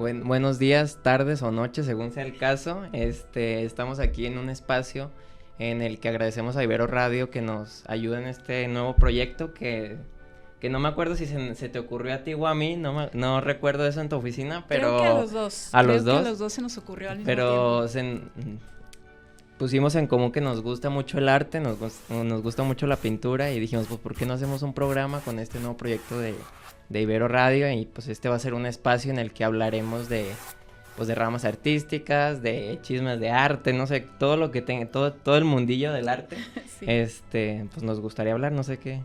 Buenos días, tardes o noches, según sea el caso. Estamos aquí en un espacio en el que agradecemos a Ibero Radio que nos ayuda en este nuevo proyecto que no me acuerdo si se te ocurrió a ti o a mí, no recuerdo eso en tu oficina, pero... Creo que a los dos. ¿A los dos? Que a los dos se nos ocurrió al mismo pero tiempo. pusimos en común que nos gusta mucho el arte, nos gusta mucho la pintura y dijimos, pues, ¿por qué no hacemos un programa con este nuevo proyecto de Ibero Radio? Y pues este va a ser un espacio en el que hablaremos de ramas artísticas, de chismes de arte, no sé, todo lo que tenga, todo el mundillo del arte. Sí. Pues nos gustaría hablar, no sé qué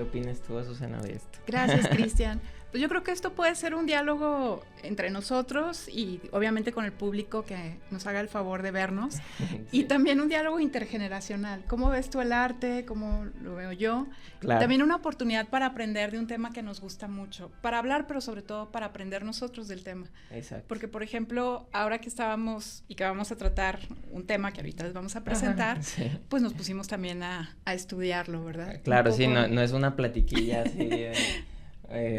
opinas tú, Azucena, de esto. Gracias, Cristian. Pues yo creo que esto puede ser un diálogo entre nosotros y obviamente con el público que nos haga el favor de vernos. Sí. Y también un diálogo intergeneracional. ¿Cómo ves tú el arte? ¿Cómo lo veo yo? Claro. También una oportunidad para aprender de un tema que nos gusta mucho. Para hablar, pero sobre todo para aprender nosotros del tema. Exacto. Porque, por ejemplo, ahora que estábamos y que vamos a tratar un tema que ahorita les vamos a presentar, sí. Pues nos pusimos también a estudiarlo, ¿verdad? Claro, sí, no es una platiquilla así...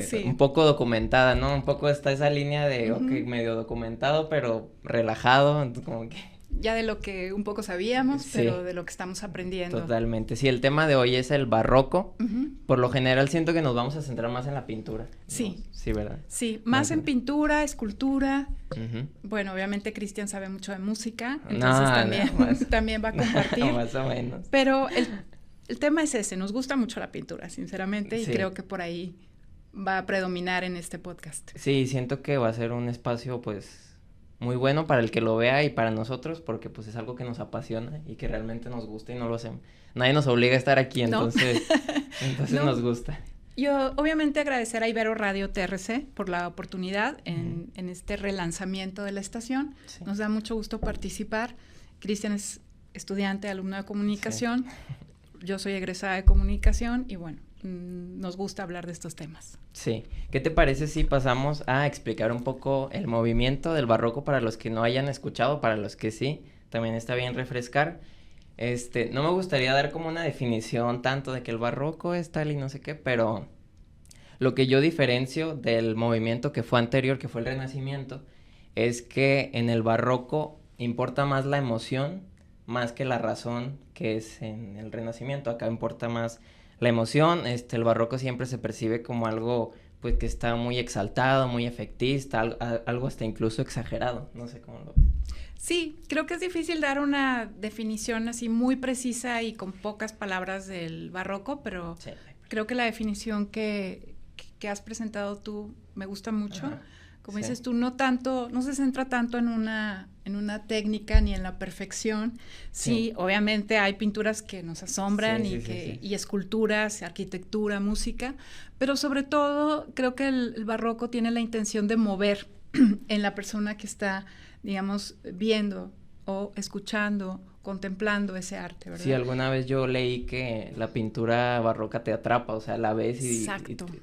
Sí. Un poco documentada, ¿no? Un poco está esa línea de, Uh-huh. ok, medio documentado, pero relajado, entonces como que... Ya de lo que un poco sabíamos, Sí. pero de lo que estamos aprendiendo. Totalmente. Sí, el tema de hoy es el barroco. Uh-huh. Por lo general siento que nos vamos a centrar más en la pintura, ¿no? Sí. Sí, ¿verdad? Sí, más en pintura, escultura. Uh-huh. Bueno, obviamente Cristian sabe mucho de música, No, entonces también va a compartir. Más o menos. Pero el tema es ese, nos gusta mucho la pintura, sinceramente, y Sí. creo que por ahí va a predominar en este podcast. Sí, siento que va a ser un espacio, pues, muy bueno para el que lo vea y para nosotros, porque, pues, es algo que nos apasiona y que realmente nos gusta y no lo hacemos. Nadie nos obliga a estar aquí, entonces, No. nos gusta. Yo, obviamente, agradecer a Ibero Radio TRC por la oportunidad en este relanzamiento de la estación. Sí. Nos da mucho gusto participar. Cristian es estudiante, alumno de comunicación. Sí. Yo soy egresada de comunicación y, bueno, nos gusta hablar de estos temas. Sí. ¿Qué te parece si pasamos a explicar un poco el movimiento del barroco para los que no hayan escuchado, para los que sí? También está bien refrescar. No me gustaría dar como una definición tanto de que el barroco es tal y no sé qué, pero lo que yo diferencio del movimiento que fue anterior, que fue el Renacimiento, es que en el barroco importa más la emoción más que la razón, que es en el Renacimiento. Acá importa más la emoción. El barroco siempre se percibe como algo pues que está muy exaltado, muy efectista, algo hasta incluso exagerado. No sé cómo lo ves. Sí, creo que es difícil dar una definición así muy precisa y con pocas palabras del barroco, pero sí. Creo que la definición que has presentado tú me gusta mucho. Ajá. Como sí. Dices tú, no se centra tanto en una técnica ni en la perfección. Sí, obviamente hay pinturas que nos asombran y esculturas, arquitectura, música, pero sobre todo creo que el barroco tiene la intención de mover en la persona que está, digamos, viendo o escuchando, contemplando ese arte, ¿verdad? Sí, alguna vez yo leí que la pintura barroca te atrapa, o sea, la ves y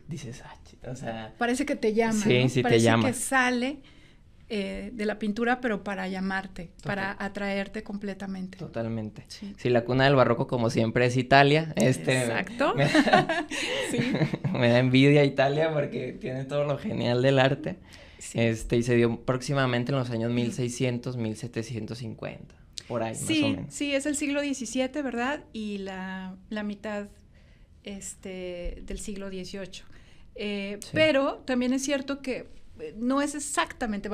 dices, o sea... Parece que te llama, sí, ¿no? Sí, parece te llama. Que sale de la pintura, pero para llamarte, para atraerte completamente. Totalmente. Sí, la cuna del barroco, como siempre, es Italia. Exacto. Sí. Me da envidia Italia porque tiene todo lo genial del arte. Sí. Y se dio próximamente en los años 1600, 1750, por ahí, sí, más o menos. Sí, es el siglo XVII, ¿verdad? Y la mitad del siglo XVIII. Sí. Pero también es cierto que no es exactamente,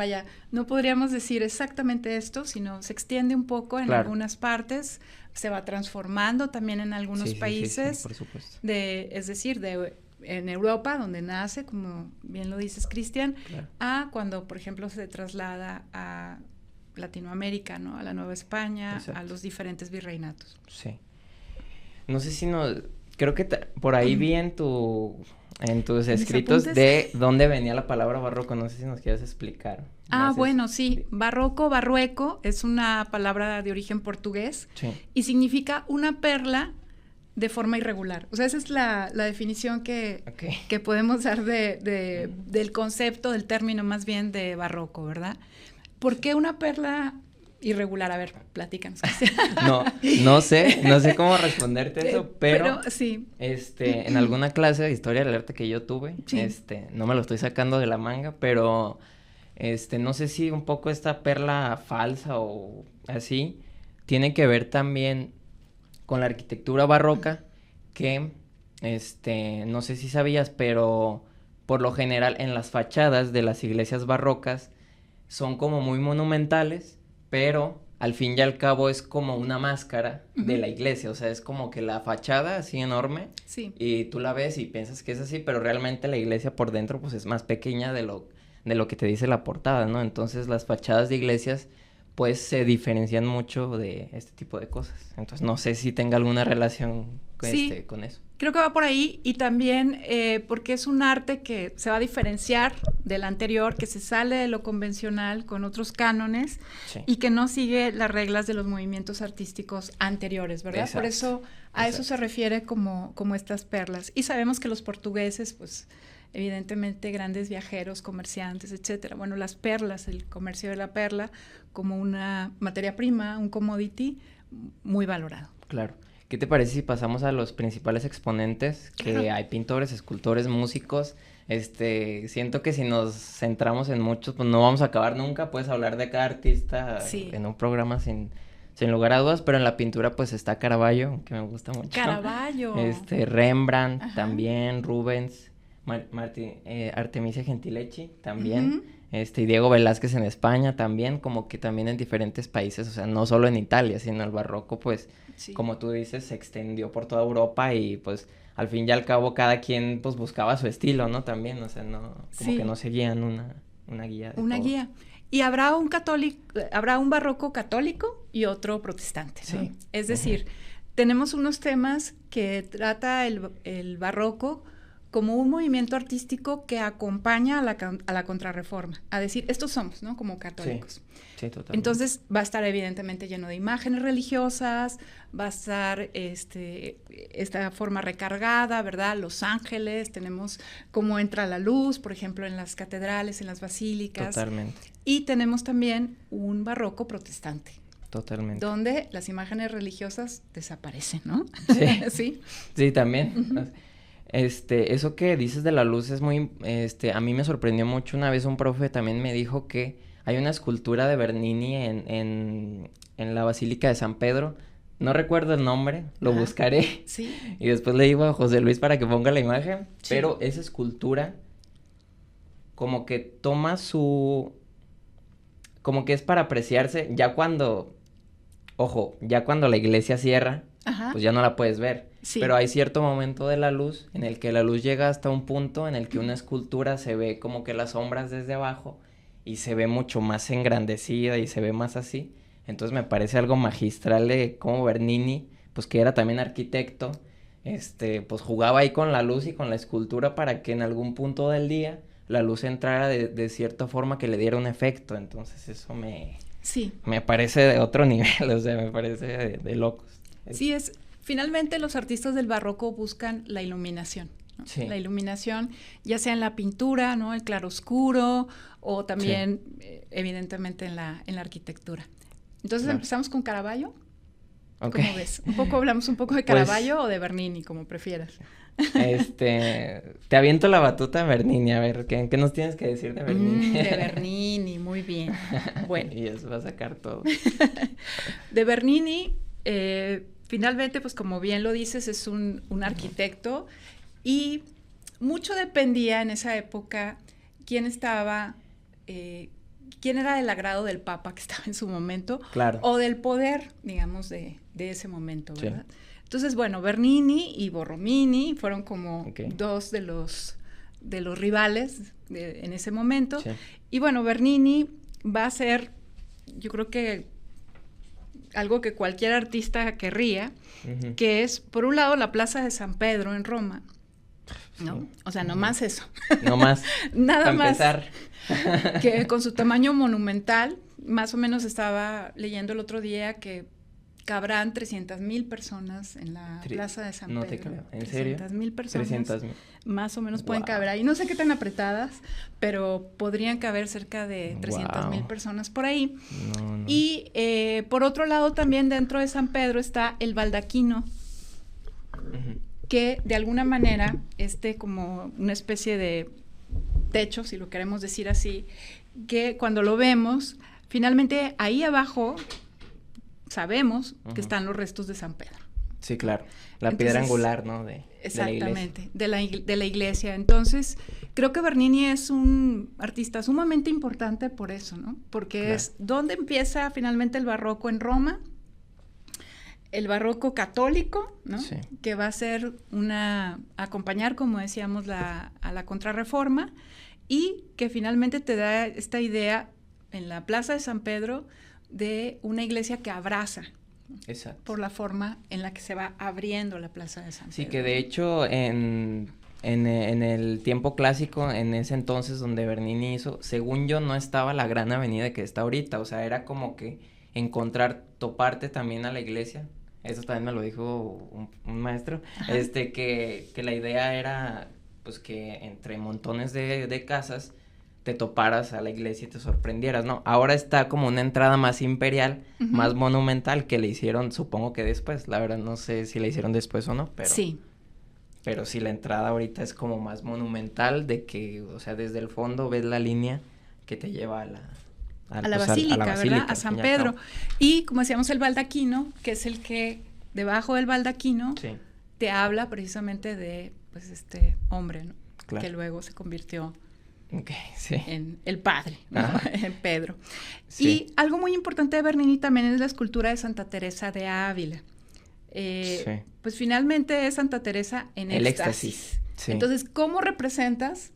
no podríamos decir exactamente esto, sino se extiende un poco en algunas partes, se va transformando también en algunos países, sí, por supuesto. Es decir, en Europa, donde nace, como bien lo dices, Cristian, a cuando, por ejemplo, se traslada a Latinoamérica, ¿no? A la Nueva España, a los diferentes virreinatos. Sí. No sé si creo que por ahí vi en tus escritos de dónde venía la palabra barroco, no sé si nos quieres explicar. Bueno, sí, barroco es una palabra de origen portugués y significa una perla de forma irregular. O sea, esa es la definición que podemos dar del concepto, del término más bien de barroco, ¿verdad? ¿Por qué una perla irregular? A ver, platícanos. No sé cómo responderte eso, pero sí. En alguna clase de historia del arte que yo tuve, no me lo estoy sacando de la manga, pero No sé si un poco esta perla falsa o así tiene que ver también con la arquitectura barroca, que, no sé si sabías, pero por lo general en las fachadas de las iglesias barrocas son como muy monumentales, pero al fin y al cabo es como una máscara de la iglesia, o sea, es como que la fachada así enorme, sí, y tú la ves y piensas que es así, pero realmente la iglesia por dentro pues es más pequeña de lo que te dice la portada, ¿no? Entonces las fachadas de iglesias pues se diferencian mucho de este tipo de cosas. Entonces no sé si tenga alguna relación sí, con eso. creo que va por ahí, y también porque es un arte que se va a diferenciar del anterior, que se sale de lo convencional con otros cánones, sí, y que no sigue las reglas de los movimientos artísticos anteriores, ¿verdad? Exacto. Por eso a eso se refiere como estas perlas. Y sabemos que los portugueses, pues evidentemente grandes viajeros, comerciantes, etcétera. Bueno, las perlas, el comercio de la perla como una materia prima, un commodity muy valorado. Claro. ¿Qué te parece si pasamos a los principales exponentes? Que hay pintores, escultores, músicos. Siento que si nos centramos en muchos, pues no vamos a acabar nunca. Puedes hablar de cada artista en un programa sin lugar a dudas, pero en la pintura pues está Caravaggio, que me gusta mucho. Caravaggio. Rembrandt, también, Rubens, Artemisia Gentileschi también, y Diego Velázquez en España también, como que también en diferentes países, o sea, no solo en Italia, sino el barroco, pues, como tú dices, se extendió por toda Europa y, pues, al fin y al cabo cada quien, pues, buscaba su estilo, ¿no? También, o sea, no, como que no seguían una guía. Una guía. Y habrá un barroco católico y otro protestante, ¿no? Sí. Es decir, tenemos unos temas que trata el barroco como un movimiento artístico que acompaña a la Contrarreforma, a decir, estos somos, ¿no? Como católicos. Sí, totalmente. Entonces va a estar evidentemente lleno de imágenes religiosas, va a estar esta forma recargada, ¿verdad? Los ángeles, tenemos cómo entra la luz, por ejemplo, en las catedrales, en las basílicas. Totalmente. Y tenemos también un barroco protestante. Totalmente. Donde las imágenes religiosas desaparecen, ¿no? Sí. Sí. Sí, también. Eso que dices de la luz es muy, a mí me sorprendió mucho. Una vez un profe también me dijo que hay una escultura de Bernini en la Basílica de San Pedro. No recuerdo el nombre, lo buscaré. Sí. Y después le digo a José Luis para que ponga la imagen. Sí. Pero esa escultura como que toma como que es para apreciarse ya cuando, ya cuando la iglesia cierra, pues ya no la puedes ver. Sí. Pero hay cierto momento de la luz en el que la luz llega hasta un punto en el que una escultura se ve como que las sombras desde abajo y se ve mucho más engrandecida y se ve más así. Entonces me parece algo magistral de cómo Bernini, pues que era también arquitecto, pues jugaba ahí con la luz y con la escultura para que en algún punto del día la luz entrara de cierta forma que le diera un efecto. Entonces eso me parece de otro nivel, o sea, me parece de locos. Sí, finalmente los artistas del barroco buscan la iluminación, ¿no? Sí. La iluminación, ya sea en la pintura, ¿no? El claroscuro, o también, evidentemente, en la arquitectura. Entonces, empezamos con Caravaggio. Okay. ¿Cómo ves? Hablamos un poco de Caravaggio o de Bernini, como prefieras. Te aviento la batuta de Bernini, a ver, ¿qué nos tienes que decir de Bernini? De Bernini, muy bien. Bueno. Y eso va a sacar todo. De Bernini, finalmente, pues como bien lo dices, es un arquitecto, y mucho dependía en esa época quién era del agrado del Papa que estaba en su momento, o del poder, digamos, de ese momento, ¿verdad? Sí. Entonces, bueno, Bernini y Borromini fueron como dos de los rivales en ese momento. Sí. Y bueno, Bernini va a ser, yo creo que algo que cualquier artista querría, que es, por un lado, la Plaza de San Pedro en Roma, ¿no? Sí. O sea, no más eso. No más. Nada más. Que con su tamaño monumental, más o menos estaba leyendo el otro día que cabrán 300,000 personas en la Plaza de San Pedro. No te creo. ¿En serio? 300,000 personas. 300,000. Más o menos pueden caber ahí. No sé qué tan apretadas, pero podrían caber cerca de 300,000 personas por ahí. No. Y por otro lado, también dentro de San Pedro está el baldaquino, que de alguna manera como una especie de techo, si lo queremos decir así, que cuando lo vemos, finalmente ahí abajo sabemos que están los restos de San Pedro. Sí, claro. La piedra angular, ¿no? Exactamente, de la iglesia. Entonces, creo que Bernini es un artista sumamente importante por eso, ¿no? Porque es donde empieza finalmente el barroco en Roma, el barroco católico, ¿no? Sí. Que va a ser acompañar, como decíamos, a la Contrarreforma, y que finalmente te da esta idea en la Plaza de San Pedro de una iglesia que abraza. Exacto. Por la forma en la que se va abriendo la Plaza de San Pedro. Sí, que de hecho en el tiempo clásico, en ese entonces donde Bernini hizo, según yo, no estaba la gran avenida que está ahorita, o sea, era como que toparte también a la iglesia. Eso también me lo dijo un maestro. Ajá. Que la idea era pues que entre montones de casas te toparas a la iglesia y te sorprendieras, ¿no? Ahora está como una entrada más imperial, más monumental, que le hicieron, supongo que después, la verdad no sé si la hicieron después o no, pero... Sí. Pero sí, la entrada ahorita es como más monumental, de que, o sea, desde el fondo ves la línea que te lleva a la basílica, ¿verdad? A San Pedro. Y, como decíamos, el baldaquino, que es el que, debajo del baldaquino, sí, te habla precisamente de, pues, este hombre, ¿no? Claro. Que luego se convirtió... sí. En el padre, ¿no? En Pedro. Sí. Y algo muy importante de Bernini también es la escultura de Santa Teresa de Ávila. Sí. Pues finalmente es Santa Teresa en éxtasis. Sí. Entonces, ¿cómo representas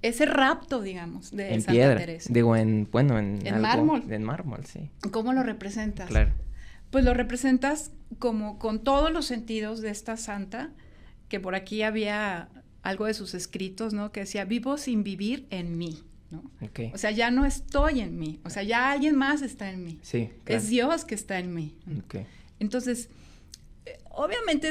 ese rapto, digamos, de en Santa piedra. Teresa? Digo, en mármol. En mármol, sí. ¿Cómo lo representas? Claro. Pues lo representas como con todos los sentidos de esta santa, que por aquí había algo de sus escritos, ¿no? Que decía, vivo sin vivir en mí, ¿no? Okay. O sea, ya no estoy en mí, o sea, ya alguien más está en mí. Sí, claro. Es Dios que está en mí. Okay. Entonces, obviamente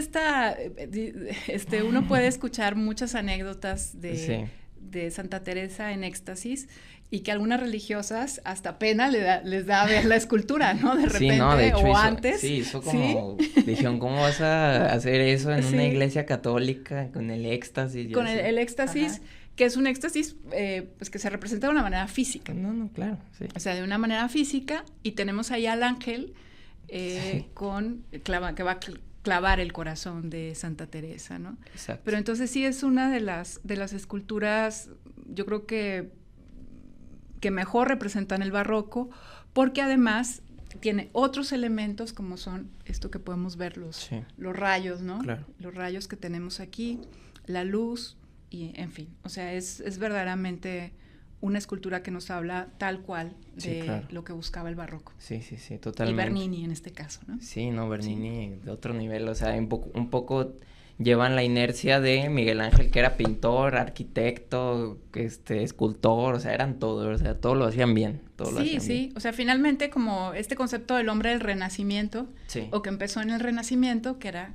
uno puede escuchar muchas anécdotas de Santa Teresa en éxtasis, y que algunas religiosas hasta pena les da a ver la escultura, ¿no? De repente, sí, no, de hecho, antes. Sí, hizo como, ¿sí? Dijeron, ¿cómo vas a hacer eso en una iglesia católica con el éxtasis? Con el éxtasis, ajá, que es un éxtasis, pues que se representa de una manera física. No, claro, sí. O sea, de una manera física, y tenemos ahí al ángel sí, que va a clavar el corazón de Santa Teresa, ¿no? Exacto. Pero entonces sí es una de las esculturas, yo creo que mejor representan el barroco, porque además tiene otros elementos como son esto que podemos ver, los rayos, ¿no? Claro. Los rayos que tenemos aquí, la luz, y en fin, o sea, es verdaderamente una escultura que nos habla tal cual de lo que buscaba el barroco. Sí, totalmente. Y Bernini en este caso, ¿no? Sí, no, Bernini de otro nivel, o sea, un poco llevan la inercia de Miguel Ángel, que era pintor, arquitecto, escultor, o sea, eran todo, o sea, todo lo hacían bien. Sí, o sea, finalmente como este concepto del hombre del Renacimiento, o que empezó en el Renacimiento, que era,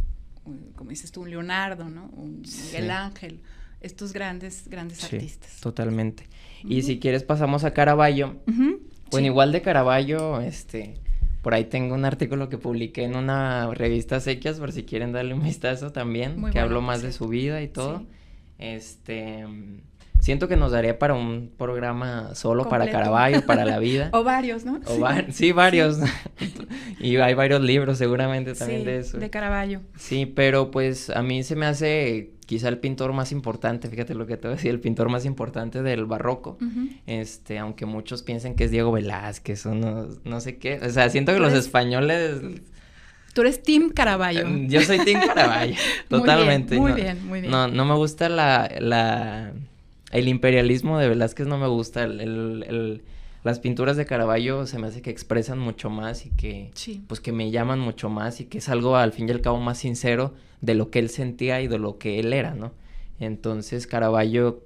como dices tú, un Leonardo, ¿no? Un Miguel Ángel, estos grandes artistas. Totalmente. Y si quieres pasamos a Caravaggio. Bueno, igual de Caravaggio, por ahí tengo un artículo que publiqué en una revista Sequias, por si quieren darle un vistazo también, que hablo más de su vida y todo. Sí. Siento que nos daría para un programa solo completo, para Caravaggio, para la vida. O varios, ¿no? Sí, varios. Sí. Y hay varios libros seguramente también de eso. De Caravaggio. Sí, pero pues a mí se me hace quizá el pintor más importante, fíjate lo que te voy a decir, el pintor más importante del barroco. Aunque muchos piensen que es Diego Velázquez o no sé qué. O sea, siento que los españoles... Tú eres team Caravaggio. Yo soy team Caravaggio, totalmente. Muy bien. No me gusta el imperialismo de Velázquez, no me gusta. Las pinturas de Caravaggio se me hace que expresan mucho más y que, pues que me llaman mucho más y que es algo al fin y al cabo más sincero de lo que él sentía y de lo que él era, ¿no? Entonces Caravaggio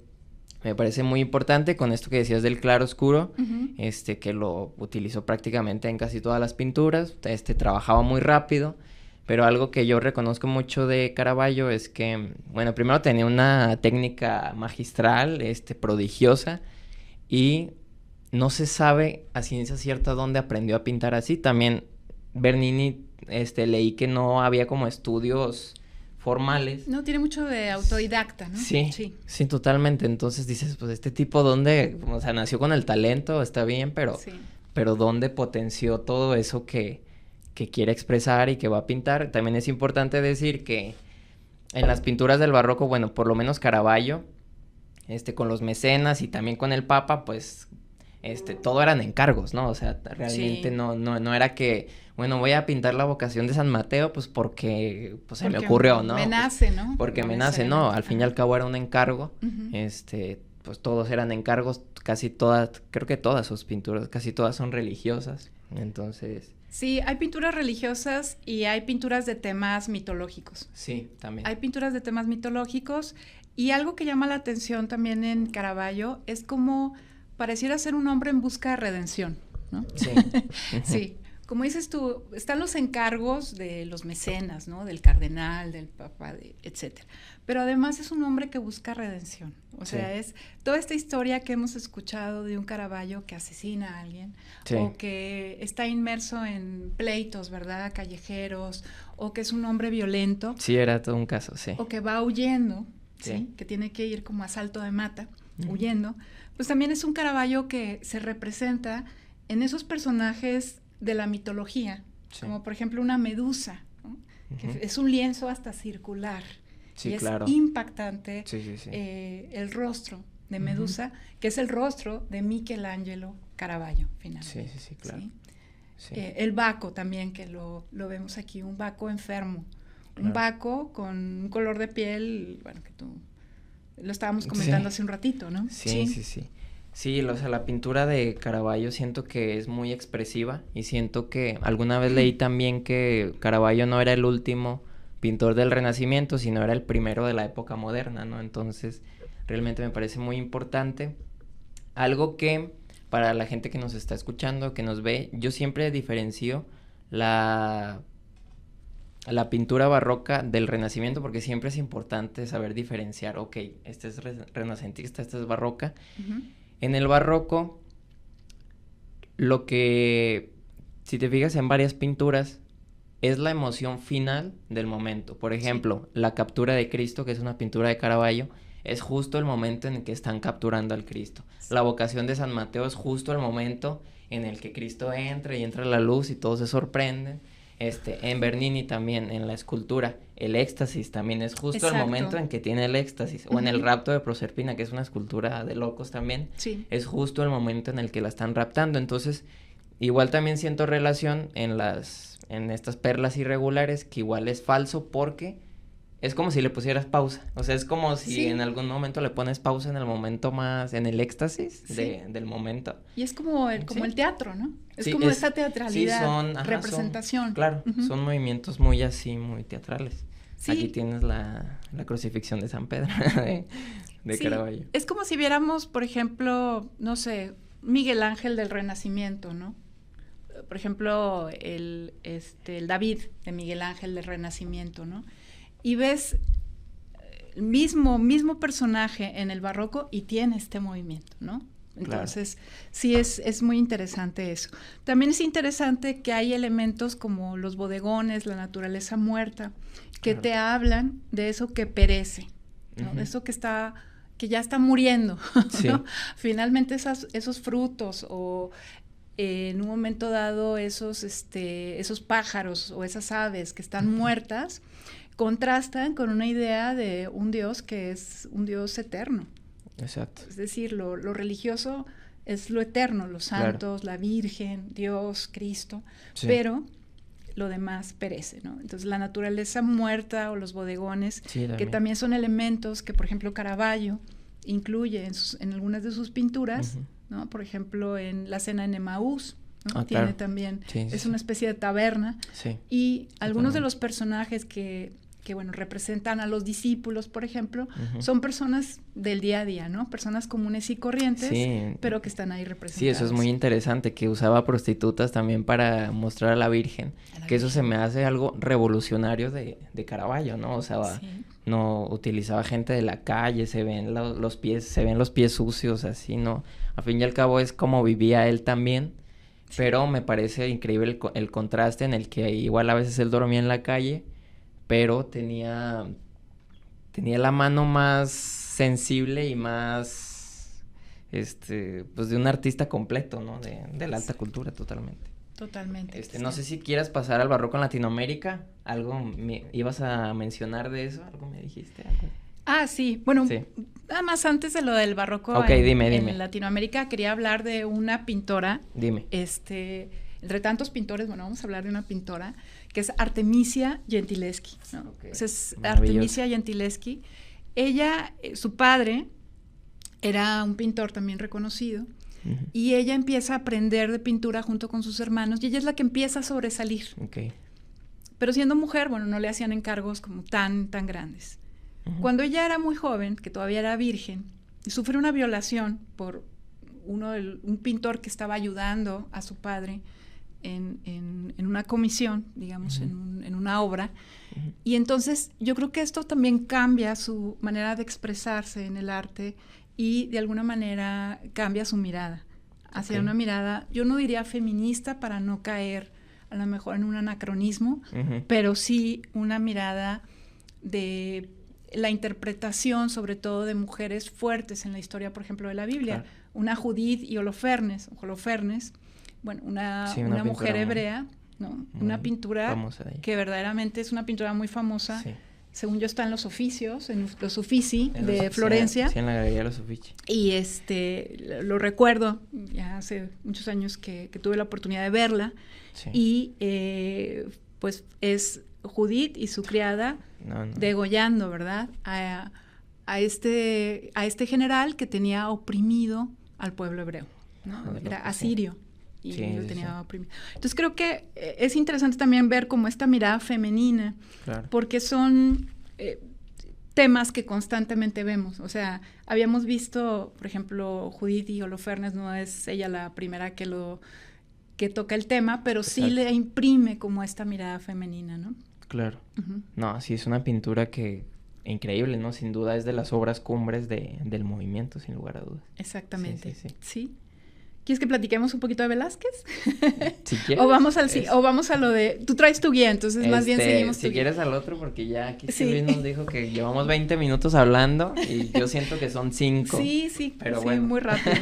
me parece muy importante con esto que decías del claro oscuro, que lo utilizó prácticamente en casi todas las pinturas, trabajaba muy rápido. Pero algo que yo reconozco mucho de Caravaggio es que, bueno, primero tenía una técnica magistral, prodigiosa, y no se sabe a ciencia cierta dónde aprendió a pintar así. También Bernini, leí que no había como estudios formales. No, tiene mucho de autodidacta, ¿no? Sí, totalmente. Entonces dices, pues este tipo, ¿dónde? O sea, nació con el talento, está bien, pero ¿dónde potenció todo eso que quiere expresar y que va a pintar? También es importante decir que en las pinturas del barroco, bueno, por lo menos Caravaggio, con los mecenas y también con el Papa, pues, todo eran encargos, ¿no? O sea, realmente no era que, bueno, voy a pintar la vocación de San Mateo, pues porque se me ocurrió, ¿no? Me nace, ¿no? Porque me nace, ¿no? Al fin y al cabo era un encargo, pues todos eran encargos, creo que todas sus pinturas, casi todas son religiosas, entonces... Sí, hay pinturas religiosas y hay pinturas de temas mitológicos. Sí, también. Hay pinturas de temas mitológicos y algo que llama la atención también en Caravaggio es como pareciera ser un hombre en busca de redención, ¿no? Sí. Sí. Como dices tú, están los encargos de los mecenas, ¿no? Del cardenal, del papa, etcétera. Pero además es un hombre que busca redención. O sea, es toda esta historia que hemos escuchado de un Caravaggio que asesina a alguien, o que está inmerso en pleitos, ¿verdad? Callejeros, o que es un hombre violento. Sí, era todo un caso, sí. O que va huyendo, ¿sí? Que tiene que ir como a salto de mata, huyendo. Pues también es un Caravaggio que se representa en esos personajes de la mitología, como por ejemplo una medusa, ¿no? Que es un lienzo hasta circular, y es impactante el rostro de Medusa, que es el rostro de Michelangelo Caravaggio, finalmente. Sí, claro. ¿Sí? El Baco también, que lo vemos aquí, un Baco enfermo, un Baco con un color de piel, bueno, que tú lo estábamos comentando hace un ratito, ¿no? Sí. Sí, o sea, la pintura de Caravaggio siento que es muy expresiva y siento que alguna vez leí también que Caravaggio no era el último pintor del Renacimiento, sino era el primero de la época moderna, ¿no? Entonces, realmente me parece muy importante. Algo que, para la gente que nos está escuchando, que nos ve, yo siempre diferencio la pintura barroca del Renacimiento, porque siempre es importante saber diferenciar, ok, este es renacentista, esta es barroca. En el barroco, lo que, si te fijas en varias pinturas, es la emoción final del momento. Por ejemplo, la captura de Cristo, que es una pintura de Caravaggio, es justo el momento en el que están capturando al Cristo. La vocación de San Mateo es justo el momento en el que Cristo entra y entra la luz y todos se sorprenden. En Bernini también, en la escultura, el éxtasis también es justo el momento en que tiene el éxtasis. O en el rapto de Proserpina, que es una escultura de locos también, es justo el momento en el que la están raptando. Entonces, igual también siento relación en estas perlas irregulares, que igual es falso porque es como si le pusieras pausa. O sea, es como si en algún momento le pones pausa en el momento más, en el éxtasis del momento. Y es como el teatro, ¿no? Es como esa teatralidad, representación. Son movimientos muy así, muy teatrales. Aquí tienes la crucifixión de San Pedro de Caravaggio. Es como si viéramos, por ejemplo, no sé, Miguel Ángel del Renacimiento, ¿no? Por ejemplo, el David de Miguel Ángel del Renacimiento, ¿no? Y ves el mismo personaje en el barroco y tiene este movimiento, ¿no? Entonces, sí es muy interesante eso. También es interesante que hay elementos como los bodegones, la naturaleza muerta, que te hablan de eso que perece, ¿no? De eso que ya está muriendo, ¿no? Finalmente esos frutos o en un momento dado esos pájaros o esas aves que están muertas contrastan con una idea de un Dios que es un Dios eterno. Exacto. Es decir, lo religioso es lo eterno, los santos, la Virgen, Dios, Cristo, pero lo demás perece, ¿no? Entonces, la naturaleza muerta o los bodegones, que también son elementos que, por ejemplo, Caravaggio incluye en algunas de sus pinturas, ¿no? Por ejemplo, en la cena en Emaús, ¿no? Tiene también, es una especie de taberna, y algunos de los personajes que bueno, representan a los discípulos, por ejemplo, son personas del día a día, ¿no? Personas comunes y corrientes, pero que están ahí representadas. Sí, eso es muy interesante, que usaba prostitutas también para mostrar a la Virgen, eso se me hace algo revolucionario de Caravaggio, ¿no? O sea, no utilizaba gente de la calle, se ven los pies sucios, así, ¿no? Al fin y al cabo es como vivía él también, pero me parece increíble el contraste en el que igual a veces él dormía en la calle, pero tenía la mano más sensible y más, pues de un artista completo, ¿no? De la alta cultura, totalmente. Totalmente. No sé si quieras pasar al barroco en Latinoamérica, ibas a mencionar de eso, algo me dijiste, algo. Ah, sí, bueno, sí. Nada más antes de lo del barroco dime. En Latinoamérica, quería hablar de una pintora. Dime. Entre tantos pintores, bueno, vamos a hablar de una pintora, que es Artemisia Gentileschi, ¿no? Okay. Entonces, Artemisia Gentileschi, ella, su padre, era un pintor también reconocido, y ella empieza a aprender de pintura junto con sus hermanos, y ella es la que empieza a sobresalir. Okay. Pero siendo mujer, bueno, no le hacían encargos como tan grandes. Cuando ella era muy joven, que todavía era virgen, sufre una violación por un pintor que estaba ayudando a su padre en una comisión, digamos, en una obra. Y entonces yo creo que esto también cambia su manera de expresarse en el arte y de alguna manera cambia su mirada hacia una mirada, yo no diría feminista para no caer a lo mejor en un anacronismo, pero sí una mirada de la interpretación sobre todo de mujeres fuertes en la historia, por ejemplo, de la Biblia. Claro. Una Judith y Holofernes, bueno, una mujer hebrea, ¿no? Una pintura que verdaderamente es una pintura muy famosa. Sí. Según yo está en los oficios, en los Uffizi de Florencia. Sí, en la galería de los Uffizi. Y lo recuerdo, ya hace muchos años que tuve la oportunidad de verla. Sí. Y pues es Judith y su criada degollando, ¿verdad? A este general que tenía oprimido al pueblo hebreo, ¿no? Era asirio. Y lo tenía oprimido. Entonces creo que es interesante también ver como esta mirada femenina, claro, porque son temas que constantemente vemos. O sea, habíamos visto, por ejemplo, Judith y Holofernes, no es ella la primera que toca el tema, pero exacto, sí le imprime como esta mirada femenina, ¿no? Claro. No, sí, es una pintura que increíble, ¿no? Sin duda es de las obras cumbres del movimiento, sin lugar a dudas. Exactamente. Sí. ¿Quieres que platiquemos un poquito de Velázquez? Si quieres. O vamos a lo de... Tú traes tu guía, entonces más bien seguimos tu guía. Si quieres al otro, porque ya aquí Luis nos dijo que llevamos 20 minutos hablando y yo siento que son 5. Sí, pero bueno. Muy rápido.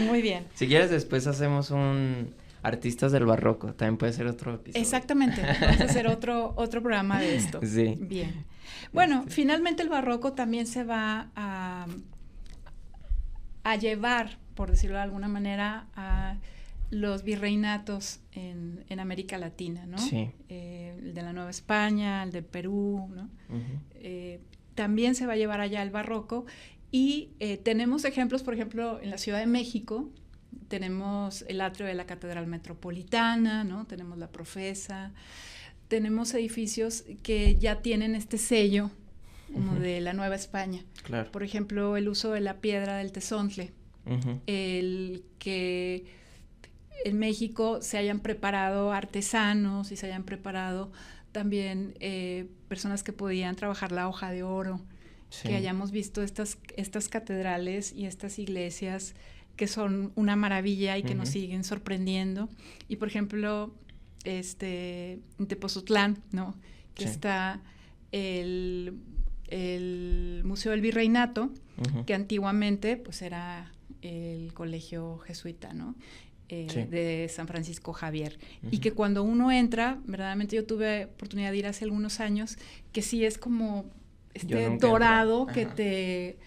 Muy bien. Si quieres después hacemos un Artistas del Barroco, también puede ser otro episodio. Exactamente, vamos a hacer otro programa de esto. Sí. Bien. Bueno, finalmente el Barroco también se va a llevar, por decirlo de alguna manera, a los virreinatos en América Latina, ¿no? Sí. El de la Nueva España, el de Perú, ¿no? También se va a llevar allá el Barroco y tenemos ejemplos, por ejemplo, en la Ciudad de México, tenemos el atrio de la Catedral Metropolitana, ¿no? Tenemos la Profesa, tenemos edificios que ya tienen este sello como de la Nueva España. Claro. Por ejemplo, el uso de la piedra del tezontle, el que en México se hayan preparado artesanos y se hayan preparado también personas que podían trabajar la hoja de oro, que hayamos visto estas catedrales y estas iglesias que son una maravilla y que nos siguen sorprendiendo. Y por ejemplo, en Tepoztlán, ¿no? Que está el Museo del Virreinato, que antiguamente pues era el colegio jesuita, ¿no? De San Francisco Javier. Y que cuando uno entra, verdaderamente yo tuve oportunidad de ir hace algunos años, que sí es como dorado que te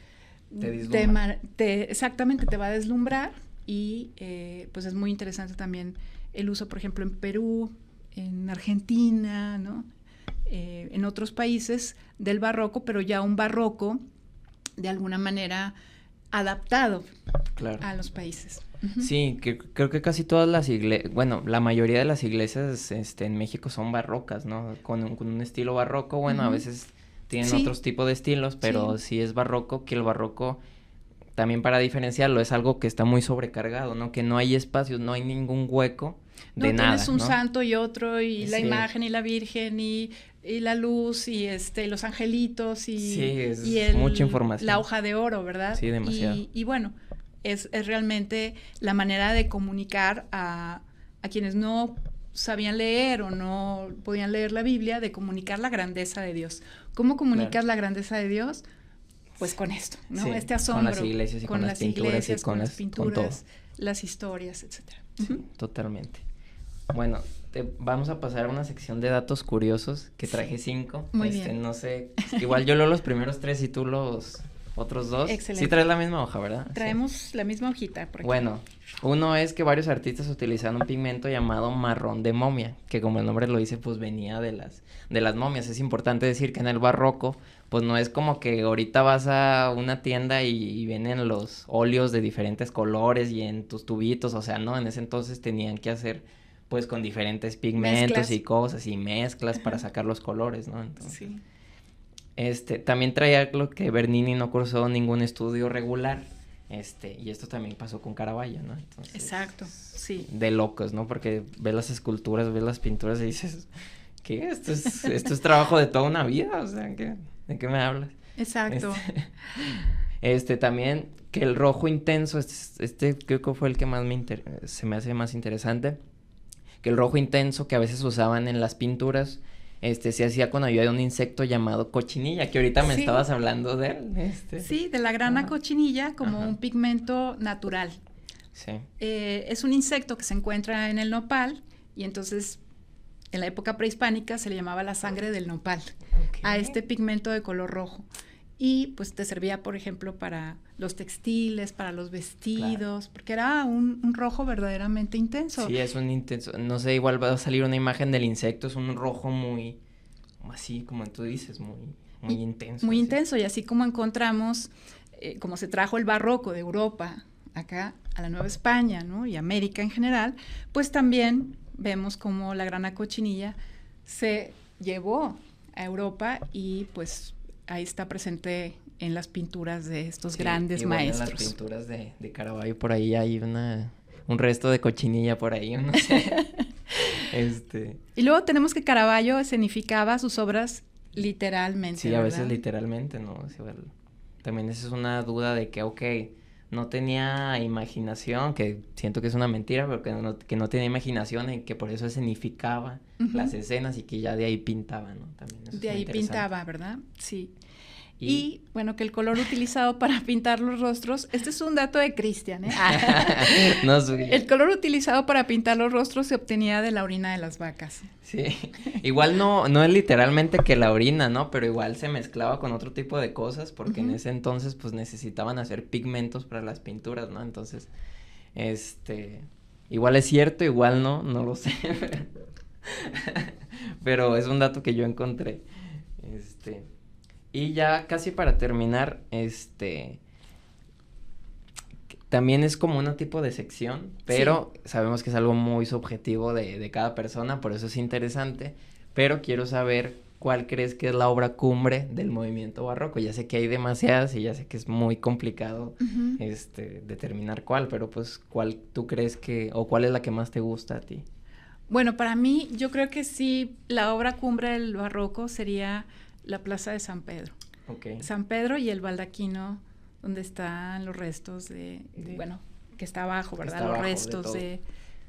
exactamente, te va a deslumbrar y pues es muy interesante también el uso, por ejemplo, en Perú, en Argentina, ¿no? En otros países del barroco, pero ya un barroco de alguna manera adaptado a los países. Sí, creo que casi todas las iglesias, bueno, la mayoría de las iglesias en México son barrocas, ¿no? Con un estilo barroco, bueno, a veces tienen otros tipos de estilos, pero sí es barroco, que el barroco, también para diferenciarlo, es algo que está muy sobrecargado, ¿no? Que no hay espacios, no hay ningún hueco de nada, tienes un santo y otro, y la imagen, y la virgen, y la luz, y los angelitos, y mucha información. La hoja de oro, ¿verdad? Sí, demasiado. Y bueno, es realmente la manera de comunicar a quienes no sabían leer o no podían leer la Biblia, de comunicar la grandeza de Dios. ¿Cómo comunicas la grandeza de Dios? Pues con esto, ¿no? Sí, este asombro. Con las iglesias y con las pinturas y con las pinturas, las historias, etcétera. Sí, totalmente. Bueno, vamos a pasar a una sección de datos curiosos que traje 5. Muy bien. No sé, igual yo leo los primeros 3 y tú los otros 2. Excelente. Sí traes la misma hoja, ¿verdad? Traemos la misma hojita por aquí. Bueno, uno es que varios artistas utilizaron un pigmento llamado marrón de momia, que como el nombre lo dice, pues venía de las momias. Es importante decir que en el barroco, pues no es como que ahorita vas a una tienda y vienen los óleos de diferentes colores y en tus tubitos, o sea, no, en ese entonces tenían que hacer pues con diferentes pigmentos y cosas y mezclas para sacar los colores, ¿no? Entonces, sí. También traía lo que Bernini no cursó ningún estudio regular, y esto también pasó con Caravaggio, ¿no? Entonces, exacto, sí. De locos, ¿no? Porque ves las esculturas, ves las pinturas y dices, ¿qué? Esto es trabajo de toda una vida, o sea, ¿de qué me hablas? Exacto. También que el rojo intenso, creo que fue el que más se me hace más interesante, que el rojo intenso que a veces usaban en las pinturas, se hacía con ayuda de un insecto llamado cochinilla, que ahorita me estabas hablando de él. Sí, de la grana cochinilla como un pigmento natural. Sí. Es un insecto que se encuentra en el nopal y entonces en la época prehispánica se le llamaba la sangre del nopal a este pigmento de color rojo. Y pues te servía, por ejemplo, para los textiles, para los vestidos, porque era un rojo verdaderamente intenso. Sí, es un intenso. No sé, igual va a salir una imagen del insecto, es un rojo muy, así como tú dices, muy intenso. Muy así. Intenso, y así como encontramos, como se trajo el barroco de Europa acá a la Nueva España, ¿no? Y América en general, pues también vemos como la grana cochinilla se llevó a Europa y pues ahí está presente en las pinturas de estos grandes maestros. En las pinturas de Caravaggio por ahí hay un resto de cochinilla por ahí, no sé. Y luego tenemos que Caravaggio escenificaba sus obras literalmente, sí, ¿verdad? a veces literalmente, ¿no? Sí, también esa es una duda de que, no tenía imaginación, que siento que es una mentira, pero que no tenía imaginación y que por eso escenificaba las escenas y que ya de ahí pintaba, ¿no? También eso de ahí pintaba, ¿verdad? Sí. Y bueno, que el color utilizado para pintar los rostros, este es un dato de Cristian, ¿eh? No soy yo. El color utilizado para pintar los rostros se obtenía de la orina de las vacas. Sí, igual no es literalmente que la orina, ¿no? Pero igual se mezclaba con otro tipo de cosas porque en ese entonces pues necesitaban hacer pigmentos para las pinturas, ¿no? Entonces, igual es cierto, igual no lo sé, pero es un dato que yo encontré, y ya casi para terminar, también es como un tipo de sección, pero sabemos que es algo muy subjetivo de cada persona, por eso es interesante, pero quiero saber cuál crees que es la obra cumbre del movimiento barroco. Ya sé que hay demasiadas y ya sé que es muy complicado determinar cuál, pero pues cuál tú crees o cuál es la que más te gusta a ti. Bueno, para mí, yo creo que sí, la obra cumbre del barroco sería la Plaza de San Pedro. Okay. San Pedro y el baldaquino donde están los restos bueno, que está abajo, ¿verdad? Los restos de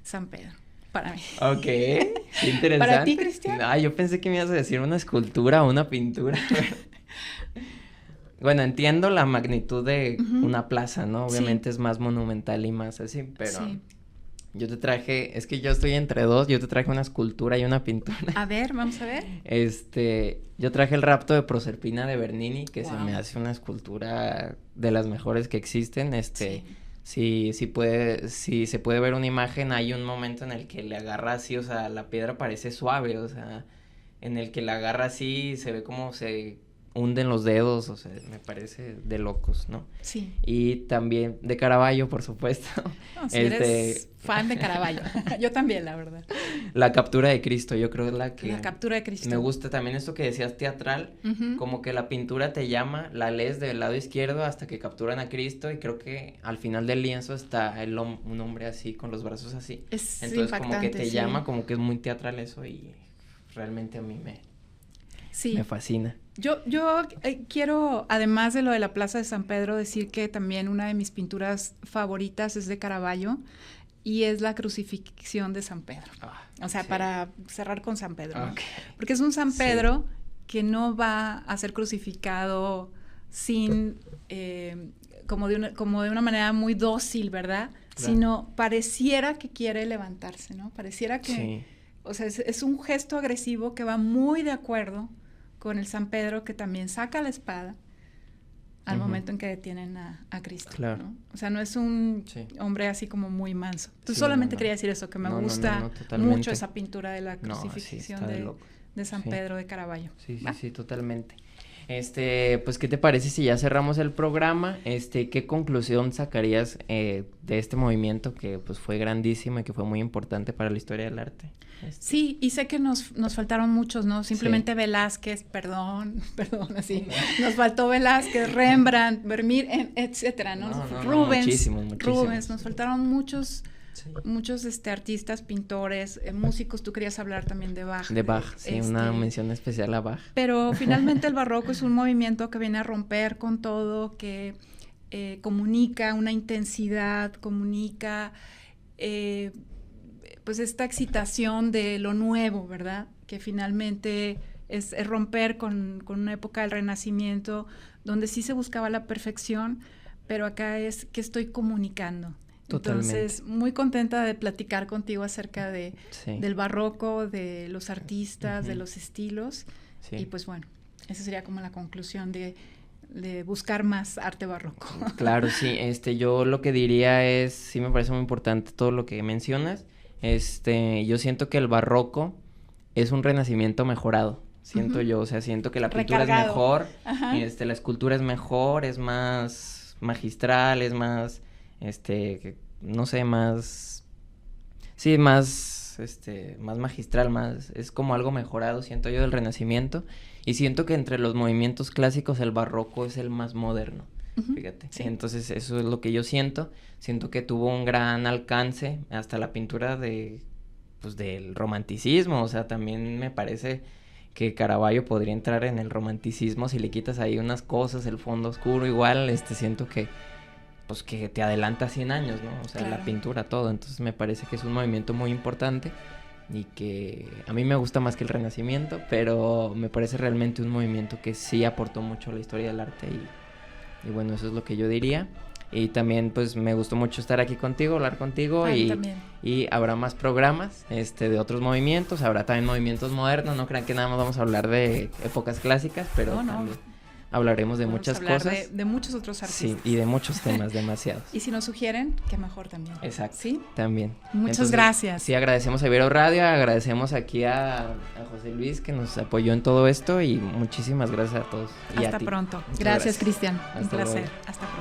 San Pedro, para mí. Ok, qué interesante. ¿Para ti, Cristian? Yo pensé que me ibas a decir una escultura o una pintura. Bueno, entiendo la magnitud de una plaza, ¿no? Obviamente es más monumental y más así, pero yo te traje, es que yo estoy entre dos, yo te traje una escultura y una pintura. A ver, vamos a ver. Yo traje el rapto de Proserpina de Bernini, que se me hace una escultura de las mejores que existen, si se puede ver una imagen, hay un momento en el que le agarra así, o sea, la piedra parece suave, o sea, en el que la agarra así, se ve como se hunden los dedos, o sea, me parece de locos, ¿no? Sí. Y también de Caravaggio, por supuesto. No, si eres fan de Caravaggio. Yo también, la verdad. La captura de Cristo, yo creo es la captura de Cristo. Me gusta también esto que decías teatral, como que la pintura te llama, la lees del lado izquierdo hasta que capturan a Cristo y creo que al final del lienzo está un hombre así, con los brazos así. Entonces como que te llama, como que es muy teatral eso y realmente a mí me fascina. Yo quiero, además de lo de la Plaza de San Pedro, decir que también una de mis pinturas favoritas es de Caravaggio, y es la crucifixión de San Pedro. O sea, para cerrar con San Pedro, ¿no? Porque es un San Pedro que no va a ser crucificado sin, como de una manera muy dócil, ¿verdad? Claro. Sino pareciera que quiere levantarse, ¿no? Pareciera que, o sea, es un gesto agresivo que va muy de acuerdo con el San Pedro que también saca la espada al momento en que detienen a Cristo, claro. ¿no? O sea, no es un hombre así como muy manso. Entonces solamente quería decir eso, que me gusta mucho esa pintura de la crucifixión de San Pedro de Caravaggio. Sí, totalmente. Pues, ¿qué te parece si ya cerramos el programa? ¿Qué conclusión sacarías de este movimiento que, pues, fue grandísimo y que fue muy importante para la historia del arte? Sí, y sé que nos faltaron muchos, ¿no? Simplemente Velázquez, perdón, así. Nos faltó Velázquez, Rembrandt, Vermeer, etcétera, ¿no? Rubens, muchísimos. Rubens, nos faltaron muchos artistas, pintores, músicos. Tú querías hablar también de Bach. De Bach, sí, una mención especial a Bach. Pero finalmente el barroco es un movimiento que viene a romper con todo, que comunica una intensidad, comunica pues esta excitación de lo nuevo, ¿verdad? Que finalmente es romper con una época del Renacimiento donde sí se buscaba la perfección, pero acá es que estoy comunicando. Totalmente. Entonces, muy contenta de platicar contigo acerca del barroco, de los artistas, de los estilos. Y pues bueno, esa sería como la conclusión de buscar más arte barroco. Claro, sí. Yo lo que diría es, sí me parece muy importante todo lo que mencionas. Yo siento que el barroco es un renacimiento mejorado. Siento yo, o sea, siento que la pintura es mejor, la escultura es mejor, es más magistral, es más, no sé, más magistral, es como algo mejorado, siento yo, del Renacimiento, y siento que entre los movimientos clásicos el barroco es el más moderno, fíjate, entonces eso es lo que yo siento que tuvo un gran alcance hasta la pintura del romanticismo, o sea, también me parece que Caravaggio podría entrar en el romanticismo si le quitas ahí unas cosas, el fondo oscuro, igual, siento que pues que te adelanta 100 años, ¿no? O sea, claro. La pintura, todo. Entonces me parece que es un movimiento muy importante y que a mí me gusta más que el Renacimiento, pero me parece realmente un movimiento que sí aportó mucho a la historia del arte y bueno, eso es lo que yo diría. Y también, pues, me gustó mucho estar aquí contigo, hablar contigo y habrá más programas, de otros movimientos, habrá también movimientos modernos, no crean que nada más vamos a hablar de épocas clásicas, pero también hablaremos de muchas cosas. De muchos otros artistas. Sí, y de muchos temas, demasiados. Y si nos sugieren, qué mejor también. Exacto. ¿Sí? También. Muchas gracias. Sí, agradecemos a Ibero Radio, agagradecemos aquí a José Luis que nos apoyó en todo esto y muchísimas gracias a todos. Hasta pronto. Gracias, Cristian. Un placer. Luego. Hasta pronto.